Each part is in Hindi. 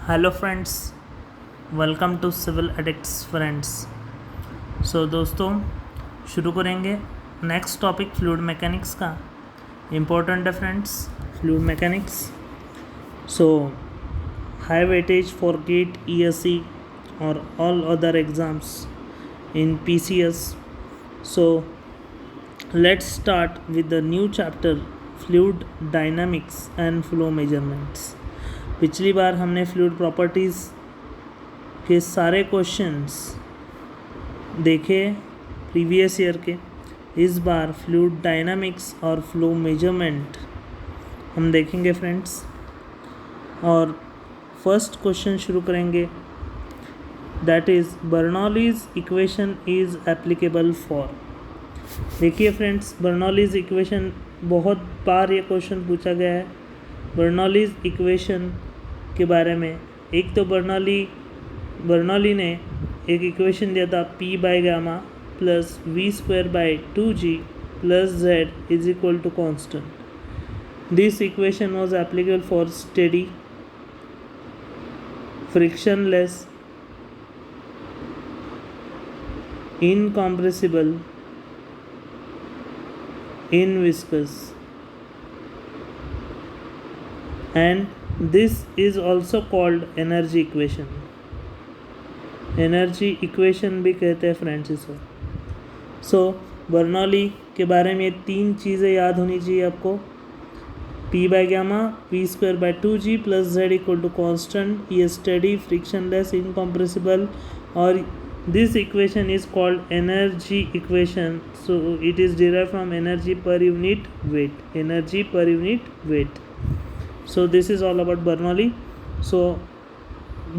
Hello friends, welcome to civil addicts friends. So दोस्तों, शुरू करेंगे नेक्स्ट टॉपिक फ्लूइड मैकेनिक्स का। इम्पोर्टेंट है friends fluid mechanics. So high weightage for GATE ESE और all other exams in PCS। So let's start with the new chapter fluid dynamics and flow measurements. पिछली बार हमने फ्लूइड प्रॉपर्टीज़ के सारे क्वेश्चंस देखे प्रीवियस ईयर के। इस बार फ्लूइड डायनामिक्स और फ्लो मेजरमेंट हम देखेंगे फ्रेंड्स। और फर्स्ट क्वेश्चन शुरू करेंगे, that is Bernoulli's equation is applicable for. देखिए फ्रेंड्स, बर्नौलीज इक्वेशन बहुत बार ये क्वेश्चन पूछा गया है। बर्नौलीज इक्वेशन के बारे में एक तो बर्नौली ने एक इक्वेशन दिया था P by gamma plus V²/2G plus Z is equal to constant. This equation was applicable for steady, frictionless, incompressible, inviscous, and this is also called energy equation। Energy equation भी कहते हैं फ्रेंड्स इसको। सो बर्नौली के बारे में तीन चीज़ें याद होनी चाहिए आपको। P by gamma, V²/2G plus Z equal to constant, ये स्टेडी, फ्रिक्शनलेस, इनकम्प्रेसिबल, और this equation is called energy equation. So it is derive from energy per unit weight, energy per unit weight. So this is all about Bernoulli. So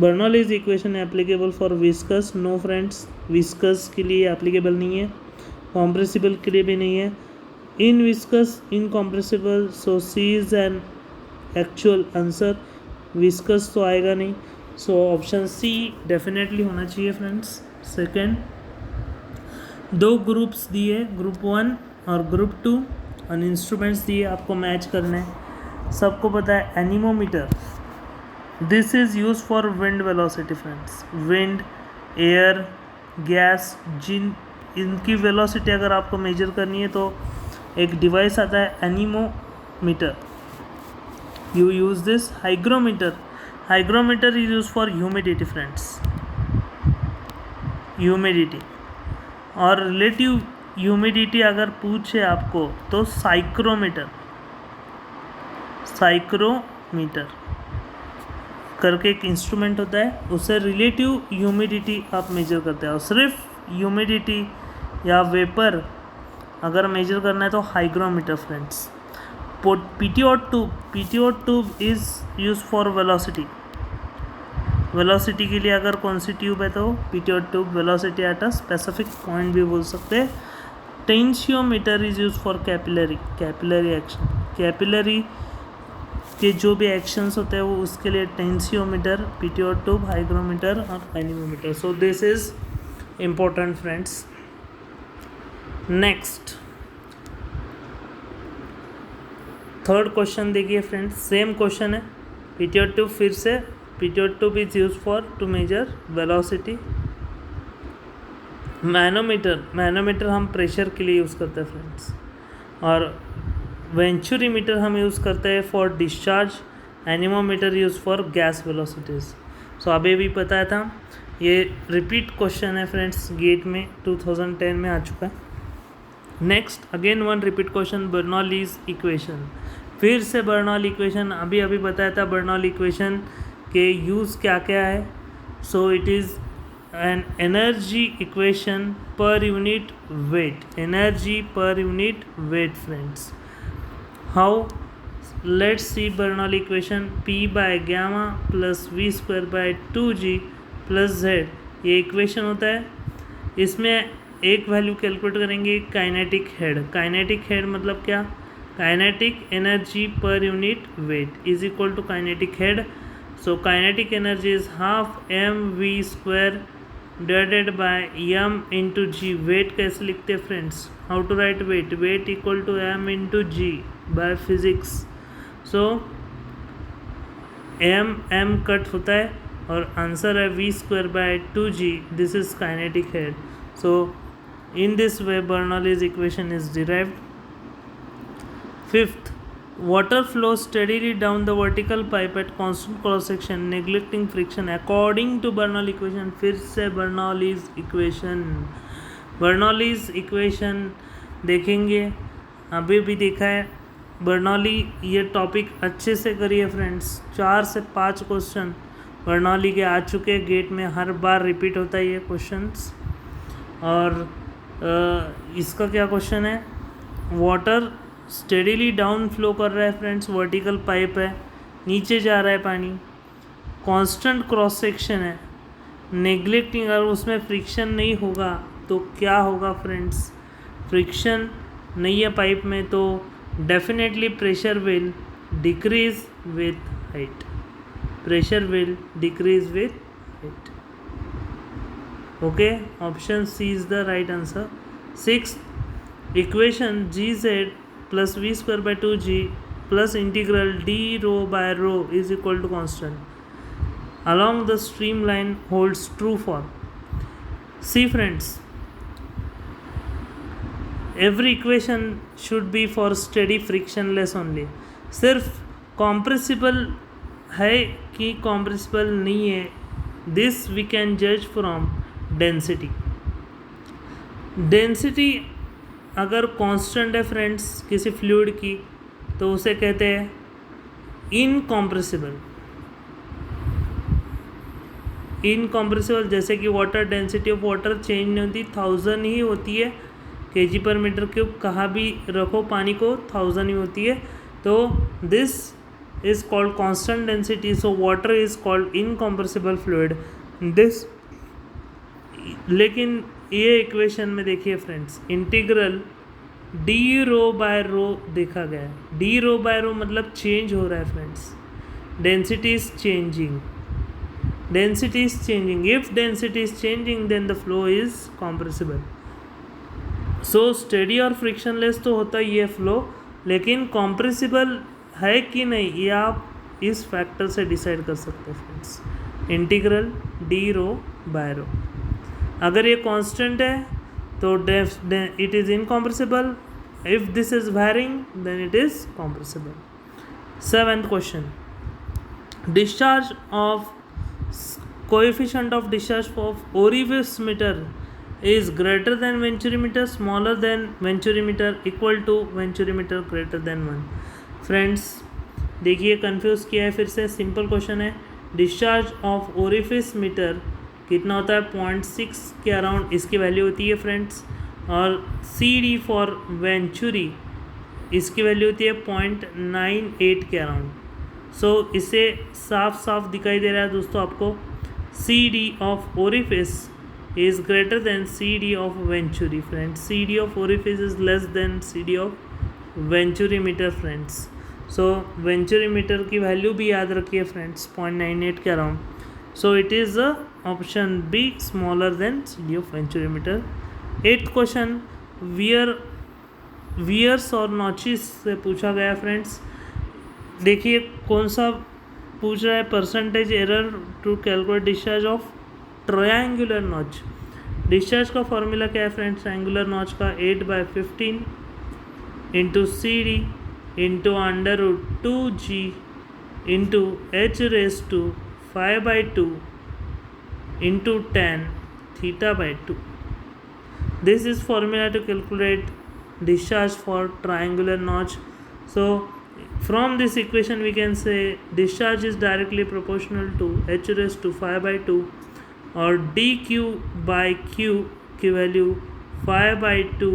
Bernoulli's equation applicable for viscous? No friends, viscous के लिए applicable नहीं है, compressible के लिए भी नहीं है, inviscous, incompressible, so C is an actual answer। viscous तो आएगा नहीं, so option C definitely होना चाहिए फ्रेंड्स। सेकेंड, दो ग्रुप्स दिए, ग्रुप 1 और ग्रुप 2, और इंस्ट्रूमेंट्स दिए आपको मैच करने हैं। सबको पता है anemometer, this is use for wind velocity friends. Wind, air, gas, इनकी वेलोसिटी अगर आपको मेजर करनी है तो एक डिवाइस आता है anemometer. You use this. Hygrometer, hygrometer is use for humidity friends, humidity. और रिलेटिव ह्यूमिडिटी अगर पूछे आपको तो साइक्रोमीटर करके एक इंस्ट्रूमेंट होता है, उससे रिलेटिव ह्यूमिडिटी आप मेजर करते हैं। और सिर्फ ह्यूमिडिटी या वेपर अगर मेजर करना है तो hygrometer friends. PTO tube is use for velocity. Velocity के लिए अगर कौन सी ट्यूब है तो PTO tube, velocity at a specific point भी बोल सकते हैं। Tensiometer is use for capillary action. Capillary के जो भी एक्शंस होते हैं वो उसके लिए टेंशियोमीटर, PTO ट्यूब, हाइग्रोमीटर और anemometer. So this is important friends. Next third question देखिए फ्रेंड्स, सेम क्वेश्चन है। PTO ट्यूब, फिर से PTO tube is use for to measure velocity. Manometer हम प्रेशर के लिए यूज़ करते हैं फ्रेंड्स। और वेंचुरीमीटर हम यूज़ करते हैं for discharge. Anemometer use for gas velocities. So अभी भी पता था, ये रिपीट क्वेश्चन है फ्रेंड्स, गेट में 2010 में आ चुका है। Next again one repeat question, Bernoulli's equation. फिर से बर्नौली इक्वेशन, अभी बताया था बर्नौली इक्वेशन के यूज़ क्या क्या है। So it is an energy equation per unit weight, energy per unit weight friends. How? Let's see Bernoulli equation. P by gamma plus V²/2G plus Z, ये इक्वेशन होता है। इसमें एक वैल्यू कैलकुलेट करेंगे, काइनेटिक हेड। काइनेटिक हेड मतलब क्या? Kinetic energy per unit weight is equal to kinetic head. So kinetic energy is half mv² divided by m into G. Weight कैसे लिखते हैं friends? How to write weight? Weight equal to m into G by physics. So M cut होता है और आंसर है v²/2g. This is kinetic head. So in this way Bernoulli's equation is derived. Fifth, water flows steadily down the vertical pipe at constant cross section neglecting friction according to Bernoulli equation. फिर से Bernoulli's equation देखेंगे. अभी भी देखा है बर्नौली. ये टॉपिक अच्छे से करिए फ्रेंड्स. 4 से 5 क्वेश्चन बर्नौली के आ चुके गेट में. हर बार रिपीट होता है ये क्वेश्चंस. और इसका क्या क्वेश्चन है? वाटर स्टेडीली डाउन फ्लो कर रहा है फ्रेंड्स. वर्टिकल पाइप है, नीचे जा रहा है पानी. कांस्टेंट क्रॉस सेक्शन है. नेग्लेक्टिंग, अगर उसमें फ्रिक्शन नहीं होगा तो क्या होगा फ्रेंड्स? फ्रिक्शन नहीं है पाइप में तो definitely pressure will decrease with height. Pressure will decrease with height. Okay, option C is the right answer. Sixth, equation gz plus v²/2g plus integral d rho by rho is equal to constant along the streamline holds true for. See friends, every equation should be for steady frictionless only. सिर्फ compressible है कि compressible नहीं है, this we can judge from density अगर कांस्टेंट है फ्रेंड्स किसी फ्लूइड की तो उसे कहते हैं इनकॉम्प्रेसिबल. जैसे कि water density of water change नहीं होती, 1000 ही होती है. kg/m3 कहाँ भी रखो पानी को 1000 ही होती है. तो this is called constant density. So water is called incompressible fluid. This लेकिन ये इक्वेशन में देखिए friends, integral D rho by रो देखा गया है. डी रो बाय रो मतलब चेंज हो रहा है friends. Density is changing. If density is changing then the flow is compressible. So steady और फ्रिक्शनलेस तो होता ही है फ्लो, लेकिन कॉम्प्रेसिबल है कि नहीं ये आप इस फैक्टर से डिसाइड कर सकते हैं friends. Integral D rho by rho. अगर ये कांस्टेंट है तो it is incompressible. If this is varying then it is compressible. 7th question, discharge of coefficient of discharge of orifice meter is greater than venturi meter, smaller than venturi meter, equal to venturi meter, greater than 1. Friends देखिए कंफ्यूज किया है फिर से. सिंपल क्वेश्चन है. डिस्चार्ज ऑफ ओरिफिस मीटर कितना होता है? 0.6 के अराउंड इसकी वैल्यू होती है फ्रेंड्स. और CD फॉर वेंचुरी इसकी वैल्यू होती है 0.98 के अराउंड. सो इसे साफ साफ दिखाई दे रहा है दोस्तों आपको. CD of orifice is greater than CD of venturi friends. CD of orifice is less than CD of venturi meter friends. So venturi meter की वैल्यू भी याद रखिए फ्रेंड्स, 0.98 के around. So it is option B, smaller than CD of venturi meter. 8th question, wears और notches से पूछा गया फ्रेंड्स. देखिए कौन सा पूछ रहा है? Percentage error to calculate discharge of triangular notch. डिस्चार्ज का फॉर्मूला क्या है फ्रेंड्स? ट्रायंगुलर नॉच का 8/15 into CD into √2g into h⁵ into tan θ/2. This is formula to calculate discharge for triangular notch. So from this equation we can say discharge is directly proportional to h⁵ और dq/q की वैल्यू 5/2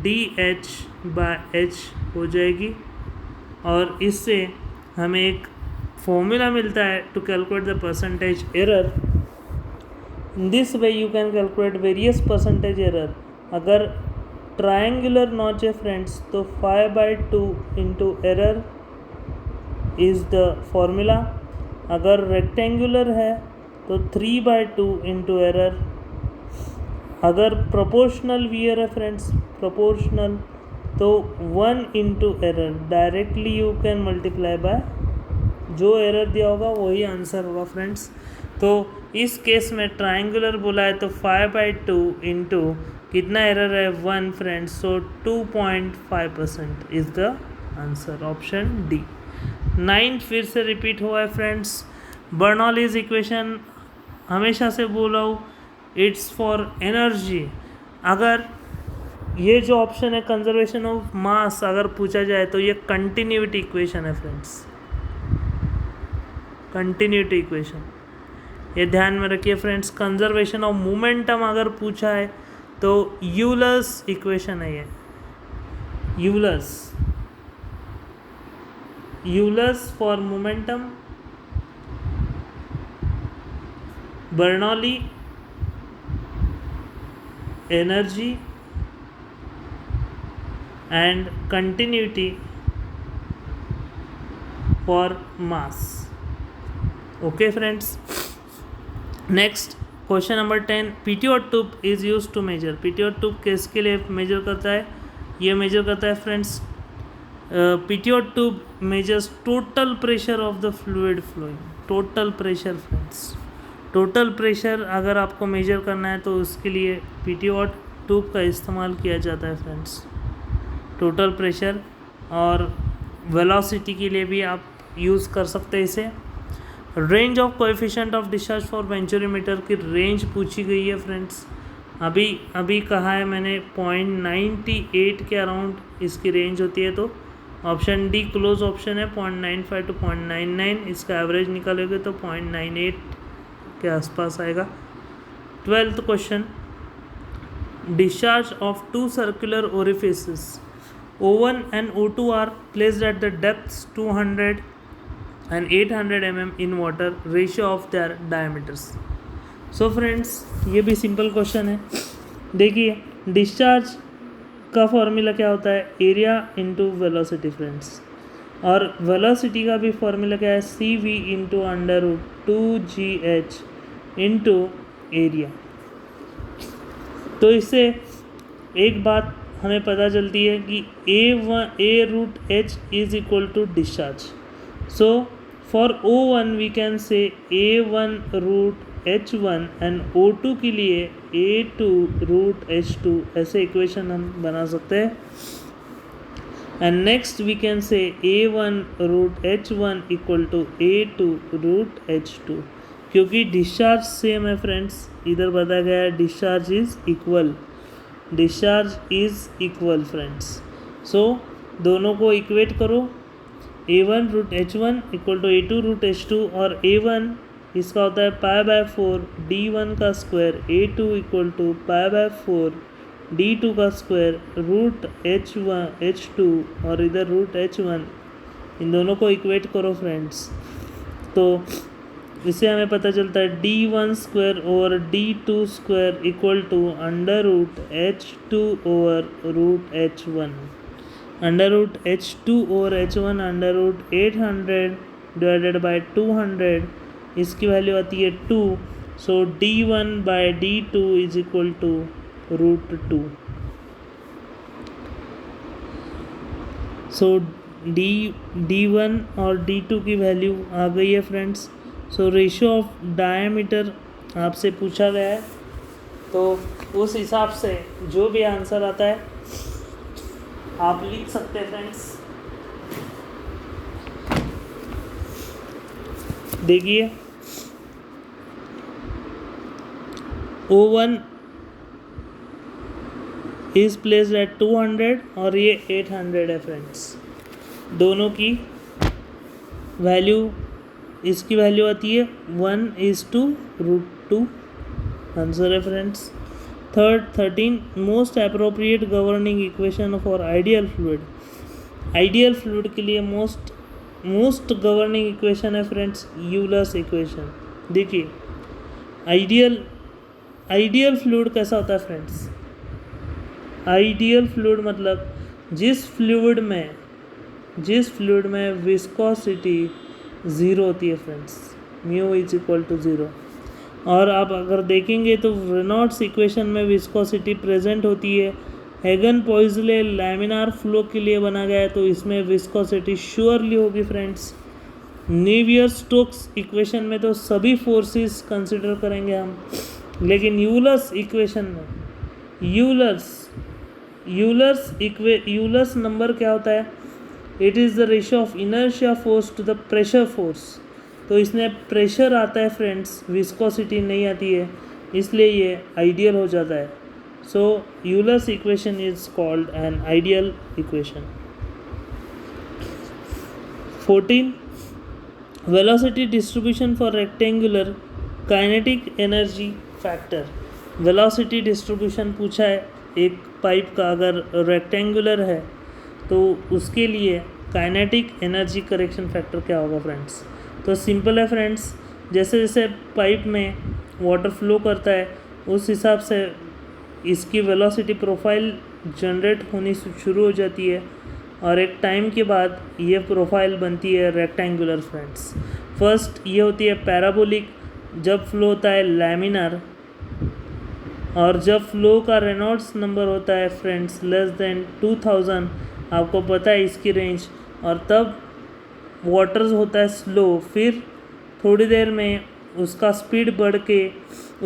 dh/h हो जाएगी. और इससे हमें एक फॉर्मूला मिलता है to calculate the percentage error. In this way you can calculate various percentage error. अगर ट्रायंगुलर नॉच है फ्रेंड्स तो 5/2 into error is the formula. अगर रेक्टेंगुलर है तो 3/2 इंटू एरर. अगर प्रोपोर्शनल वियर है फ्रेंड्स, प्रोपोर्शनल, तो 1 into error. Directly you can multiply by जो एरर दिया होगा वही आंसर होगा फ्रेंड्स। तो इस केस में ट्राइंगुलर बोला है तो 5/2 इंटू कितना एरर है 1 friends, so 2.5% is the answer, option D. 9 फिर से रिपीट हुआ है फ्रेंड्स। बर्नौलीज इक्वेशन हमेशा से बोला हूँ, इट्स फॉर एनर्जी। अगर ये जो ऑप्शन है कंजर्वेशन ऑफ मास अगर पूछा जाए तो ये कंटिन्यूटी इक्वेशन है फ्रेंड्स, कंटिन्यूटी इक्वेशन, ये ध्यान में रखिए फ्रेंड्स। कंजर्वेशन ऑफ मोमेंटम अगर पूछा है तो यूलर्स इक्वेशन है ये, Euler's for momentum, Bernoulli energy and continuity for mass. Okay friends, next question number 10, PTO tube is used to measure। PTO tube किसके लिए मेजर करता है, ये मेजर करता है friends, PTO tube measures total pressure of the fluid flowing, total pressure friends, total pressure अगर आपको मेजर करना है तो उसके लिए PTO ट्यूब का इस्तेमाल किया जाता है फ्रेंड्स, टोटल प्रेशर। और वेलोसिटी के लिए भी आप यूज़ कर सकते हैं इसे। Range of coefficient of discharge for venturimeter की रेंज पूछी गई है फ्रेंड्स, अभी कहा है मैंने 0.98 के अराउंड इसकी रेंज होती है, तो ऑप्शन डी क्लोज ऑप्शन है, 0.95 to 0.99, इसका एवरेज निकालोगे तो 0.98 के आसपास आएगा। 12th question, discharge of two circular orifices O1 and O2 are placed at the depths 200 and 800 mm in water, ratio of their diameters। So friends, ये भी सिंपल क्वेश्चन है। देखिए डिस्चार्ज का फॉर्मूला क्या होता है, एरिया इंटू वेलोसिटी फ्रेंड्स, और वेलोसिटी का भी फॉर्मूला क्या है, CV into √2GH into area. तो इससे एक बात हमें पता चलती है कि A√H is equal to discharge. So for O1 we can say A1√H1 and O2 के लिए A2√H2, ऐसे इक्वेशन हम बना सकते हैं। And next we can say A1√H1 equal to A2√H2, क्योंकि डिस्चार्ज सेम है फ्रेंड्स, इधर बताया गया है डिस्चार्ज इज इक्वल फ्रेंड्स। सो दोनों को इक्वेट करो, A1√H1 इक्वल टू A2√H2, और A1 इसका होता है π/4 D1 का square, A2 equal to π/4 D2 का स्क्वायर √H2 और इधर √H1, इन दोनों को इक्वेट करो फ्रेंड्स। तो इससे हमें पता चलता है D1 square over D2 square equal to √H2 over √H1, √H2 over H1 √800 divided by 200, इसकी वैल्यू आती है 2। So D1/D2 is equal to √2। So D1 और D2 की वैल्यू आ गई है friends. So ratio of diameter आपसे पूछा गया है, तो उस हिसाब से जो भी आंसर आता है आप लिख सकते हैं फ्रेंड्स। देखिए O1 इज प्लेस्ड एट 200 और ये 800 है फ्रेंड्स, दोनों की वैल्यू, इसकी वैल्यू आती है 1:√2, आंसर है friends. 13 most appropriate governing equation for ideal fluid, ideal fluid के लिए मोस्ट गवर्निंग इक्वेशन है फ्रेंड्स यूलर्स इक्वेशन। देखिए आइडियल फ्लूइड कैसा होता है फ्रेंड्स, आइडियल फ्लूइड मतलब जिस फ्लूइड में विस्कोसिटी 0 होती है friends, mu is equal to 0। और आप अगर देखेंगे तो रेनॉल्ड्स इक्वेशन में विस्कोसिटी प्रेजेंट होती है, हैगन पॉइजले लैमिनार फ्लो के लिए बना गया है, तो इसमें विस्कोसिटी श्योरली होगी फ्रेंड्स। नेवियर स्टोक्स इक्वेशन में तो सभी फोर्सेस कंसिडर करेंगे हम, लेकिन यूलर्स इक्वेशन में यूलर्स नंबर क्या होता है? It is the ratio of inertia force to the pressure force. तो इसमें प्रेशर आता है फ्रेंड्स, विस्कोसिटी नहीं आती है, इसलिए ये आइडियल हो जाता है। So Euler's equation is called an ideal equation. 14 velocity distribution for rectangular kinetic energy factor. Velocity distribution पूछा है एक पाइप का, अगर रेक्टेंगुलर है तो उसके लिए काइनेटिक एनर्जी करेक्शन फैक्टर क्या होगा फ्रेंड्स? तो सिंपल है फ्रेंड्स, जैसे जैसे पाइप में वाटर फ्लो करता है उस हिसाब से इसकी वेलोसिटी प्रोफाइल जनरेट होनी शुरू हो जाती है, और एक टाइम के बाद ये प्रोफाइल बनती है रेक्टेंगुलर फ्रेंड्स। फर्स्ट ये होती है पैराबोलिक, जब फ्लो होता है लैमिनार, और जब फ्लो का रेनॉल्ड्स नंबर होता है फ्रेंड्स लेस देन 2000, आपको पता है इसकी रेंज, और तब वाटर होता है स्लो, फिर थोड़ी देर में उसका स्पीड बढ़ के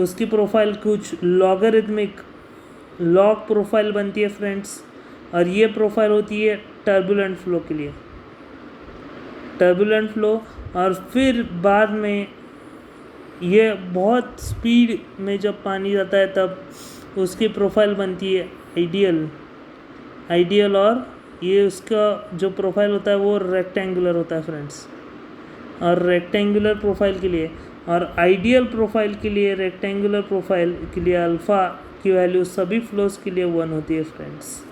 उसकी प्रोफाइल कुछ लॉगरिथमिक लॉग प्रोफाइल बनती है फ्रेंड्स, और ये प्रोफाइल होती है टर्बुलेंट फ्लो के लिए, टर्बुलेंट फ्लो। और फिर बाद में ये बहुत स्पीड में जब पानी जाता है तब उसकी प्रोफाइल बनती है आइडियल, और ये उसका जो प्रोफाइल होता है वो रेक्टेंगुलर होता है फ्रेंड्स। और रेक्टेंगुलर प्रोफाइल के लिए और आइडियल प्रोफाइल के लिए, रेक्टेंगुलर प्रोफाइल के लिए अल्फ़ा की वैल्यू सभी फ्लोज के लिए 1 होती है friends.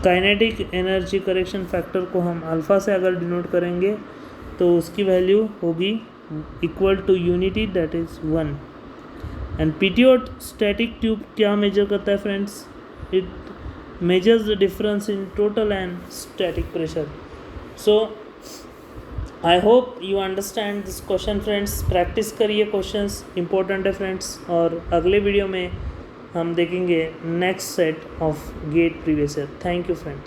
Kinetic energy correction factor को हम अल्फ़ा से अगर डिनोट करेंगे तो उसकी वैल्यू होगी equal to unity, that is 1। And pitot static tube क्या मेजर करता है friends? It measures the difference in total and static pressure. So I hope you understand this question friends. Practice करिए, क्वेश्चंस इंपॉर्टेंट है फ्रेंड्स, और अगले वीडियो में हम देखेंगे next set of GATE previous year. Thank you friends.